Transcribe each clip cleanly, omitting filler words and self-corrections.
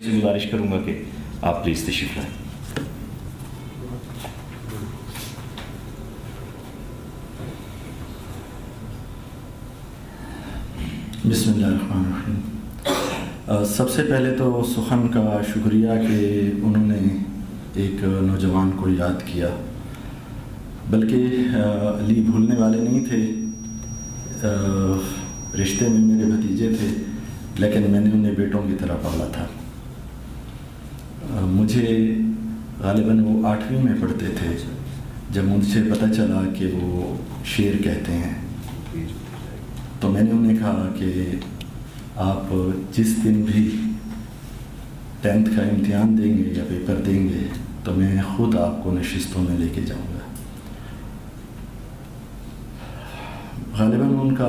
से गुजारिश करूंगा कि आप प्लीज़ तशरीफ लाएं। बिस्मिल्लाहिर्रहमानिर्रहीम। सबसे पहले तो सुखन का शुक्रिया कि उन्होंने एक नौजवान को याद किया, बल्कि अली भूलने वाले नहीं थे। रिश्ते में मेरे भतीजे थे, लेकिन मैंने उन्हें बेटों की तरह पाला था। मुझे गालिबन वो 8वीं में पढ़ते थे जब मुझे पता चला कि वो शेर कहते हैं। तो मैंने उन्हें कहा कि आप जिस दिन भी 10th का इम्तिहान देंगे या पेपर देंगे तो मैं ख़ुद आपको नशिस्तों में लेके जाऊंगा। गालिबन उनका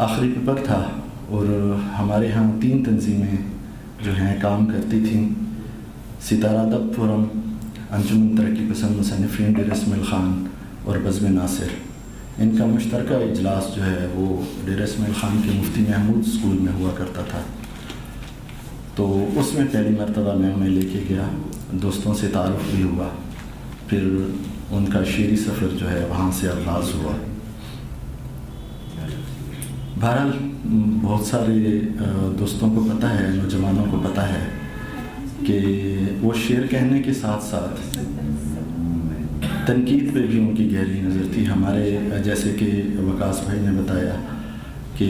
आखिरी पेपर था और हमारे यहाँ 3 तंजीमें जो हैं काम करती थीं। सितारा अदब फोरम, अंजुमन तरक्की पसंद मुसन्निफ़ीन डेर इस्माइल ख़ान और बज़्म नासिर, इनका मुश्तरका इजलास जो है वो डेर इस्माइल ख़ान के मुफ्ती महमूद स्कूल में हुआ करता था। तो उसमें पहली मरतबा मैं उन्हें लेके गया, दोस्तों से तारुफ़ भी हुआ, फिर उनका शेरी सफ़र जो है वहाँ से आगाज़ हुआ। बहरहाल बहुत सारे दोस्तों को पता है, नौजवानों को पता है कि वो शेर कहने के साथ साथ तनकीद पे भी उनकी गहरी नज़र थी। हमारे जैसे कि वकास भाई ने बताया कि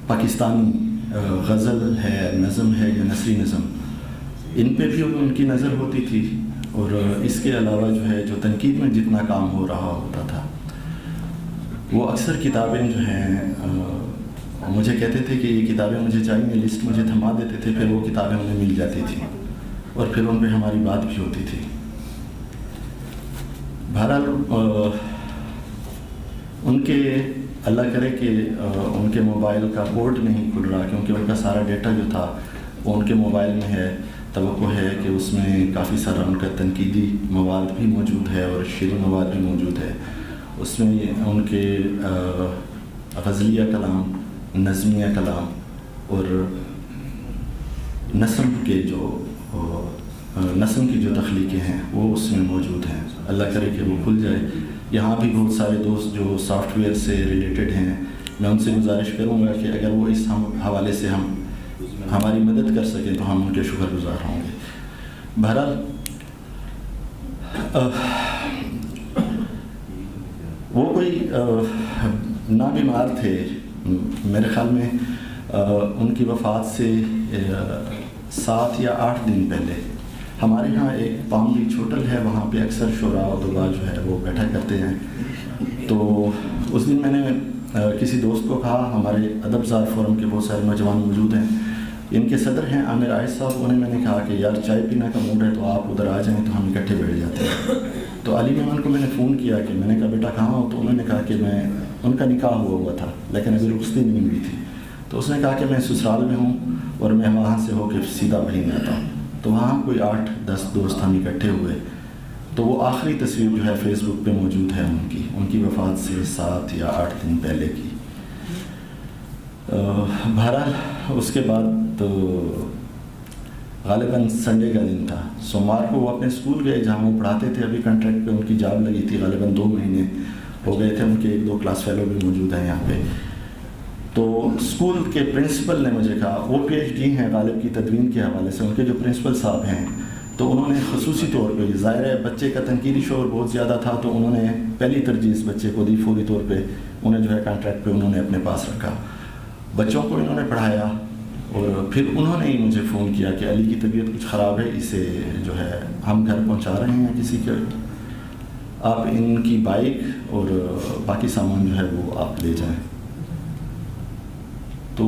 पाकिस्तानी गज़ल है, नज़म है या नसरी नज़म, इन पे भी उनकी नज़र होती थी। और इसके अलावा जो है जो तनकीद में जितना काम हो रहा होता था, वो अक्सर किताबें जो हैं मुझे कहते थे कि ये किताबें मुझे चाहिए, लिस्ट मुझे थमा देते थे, फिर वो किताबें उन्हें मिल जाती थी और फिर उन पे हमारी बात भी होती थी। बहरहाल उनके अल्लाह करे कि उनके मोबाइल का पोर्ट नहीं खुल रहा, क्योंकि उनका सारा डेटा जो था वो उनके मोबाइल में है। तवक्को है कि उसमें काफ़ी सारा उनका तनकीदी मवाद भी मौजूद है और शेरी मवाद भी मौजूद है। उसमें उनके ग़ज़लिया कलाम, नज़मिया कलाम और नस्म की जो तख्लीक़ें हैं वो उसमें मौजूद हैं। अल्लाह करे कि वो खुल जाए। यहाँ भी बहुत सारे दोस्त जो सॉफ्टवेयर से रिलेटेड हैं, मैं उनसे गुजारिश करूँगा कि अगर वो इस हवाले से हमारी मदद कर सकें तो हम उनके शुक्रगुज़ार होंगे। बहरहाल वो कोई ना बीमार थे। मेरे ख़्याल में उनकी वफ़ात से 7 या 8 दिन पहले हमारे यहाँ एक पाम बीच होटल है, वहाँ पे अक्सर शोरा और दुआ जो है वो बैठा करते हैं। तो उस दिन मैंने किसी दोस्त को कहा, हमारे अदबज़ार फोरम के बहुत सारे नौजवान मौजूद हैं, इनके सदर हैं आमिर आयत साहब, उन्हें मैंने कहा कि यार चाय पीने का मूड है तो आप उधर आ जाएँ, तो हम इकट्ठे बैठ जाते हैं। तो अली मेमन को मैंने फ़ोन किया कि मैंने कहा बेटा कहाँ हो, तो उन्होंने कहा कि मैं, उनका निकाह हुआ था लेकिन अभी रुखसती नहीं हुई थी। तो उसने कहा कि मैं ससुराल में हूँ और मैं वहाँ से होकर सीधा वहीं आता हूँ। तो वहाँ कोई 8-10 दोस्त हम इकट्ठे हुए। तो वो आखिरी तस्वीर जो है फ़ेसबुक पे मौजूद है उनकी वफ़ात से 7 या 8 दिन पहले की। बहरहाल उसके बाद तो गालिबन संडे का दिन था, सोमवार को वो अपने स्कूल गए जहाँ वो पढ़ाते थे। अभी कॉन्ट्रैक्ट पे उनकी जॉब लगी थी, गालिबन 2 महीने हो गए थे। उनके 1-2 क्लास फेलो भी मौजूद हैं यहाँ पे। तो स्कूल के प्रिंसिपल ने मुझे कहा, वो PhD हैं गालिब की तदवीन के हवाले से, उनके जो प्रिंसिपल साहब हैं, तो उन्होंने ख़ुसूसी तौर पे, ज़ाहिर है बच्चे का तनकीदी शोर बहुत ज़्यादा था, तो उन्होंने पहली तरजीह इस बच्चे को दी। फौरी तौर पे उन्हें जो है कॉन्ट्रैक्ट पे उन्होंने अपने पास रखा, बच्चों को इन्होंने पढ़ाया। और फिर उन्होंने ही मुझे फ़ोन किया कि अली की तबीयत कुछ ख़राब है, इसे जो है हम घर पहुँचा रहे हैं किसी के, आप इनकी बाइक और बाकी सामान जो है वो आप ले जाएँ। तो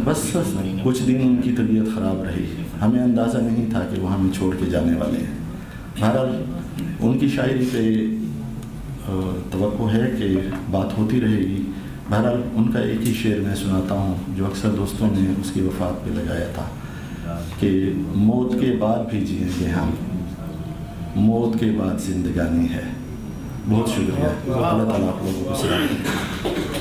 बस कुछ दिन उनकी तबीयत ख़राब रही, हमें अंदाज़ा नहीं था कि वो हमें छोड़ के जाने वाले हैं। बहरहाल उनकी शायरी पे तवक्को है कि बात होती रहेगी। बहरहाल उनका एक ही शेर मैं सुनाता हूँ जो अक्सर दोस्तों ने उसकी वफ़ात पे लगाया था कि मौत के बाद भी जिएंगे हम, मौत के बाद ज़िंदगानी है। बहुत शुक्रिया। अल्लाह ताला आप लोगों को सलामत रखे।